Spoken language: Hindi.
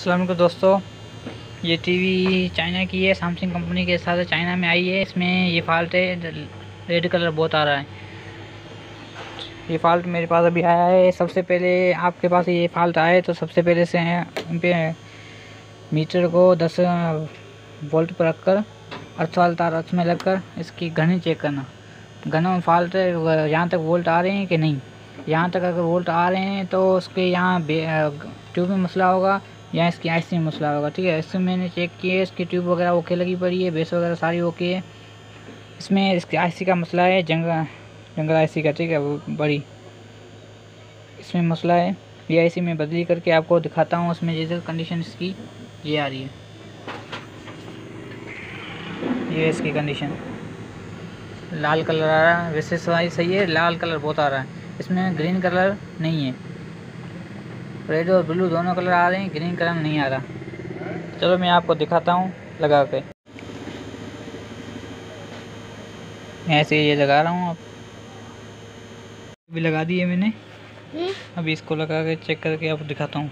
अस्सलाम वालेकुम दोस्तों, ये टीवी चाइना की है, सैमसंग कंपनी के साथ चाइना में आई है। इसमें ये फॉल्ट है, रेड कलर बहुत आ रहा है। ये फॉल्ट मेरे पास अभी आया है। सबसे पहले आपके पास ये फॉल्ट आए तो सबसे पहले से इन पे मीटर को 10 वोल्ट पर रखकर अर्थ वाला तार अर्थ में लगकर इसकी घनी चेक करना। घना फॉल्ट यहाँ तक वोल्ट आ रहे हैं कि नहीं। यहाँ तक अगर वोल्ट आ रहे हैं तो उसके यहाँ ट्यूब में मसला होगा या इसकी आईसी में मसला होगा। ठीक है, इससे मैंने चेक किया है, इसकी ट्यूब वगैरह ओके लगी पड़ी है, बेस वगैरह सारी ओके है। इसमें इसकी आईसी का मसला है, जंगल आईसी का। ठीक है, वो बड़ी इसमें मसला है। ये आईसी में बदली करके आपको दिखाता हूँ। उसमें जैसे कंडीशन इसकी ये आ रही है, ये इसकी कंडीशन लाल कलर आ रहा है। वैसे सही है, लाल कलर बहुत आ रहा है। इसमें ग्रीन कलर नहीं है। रेड और ब्लू दोनों कलर आ रहे हैं, ग्रीन कलर नहीं आ रहा। चलो मैं आपको दिखाता हूँ लगा के। ऐसे ये लगा रहा हूँ। अभी लगा दिए मैंने, अभी इसको लगा के चेक करके आपको दिखाता हूँ।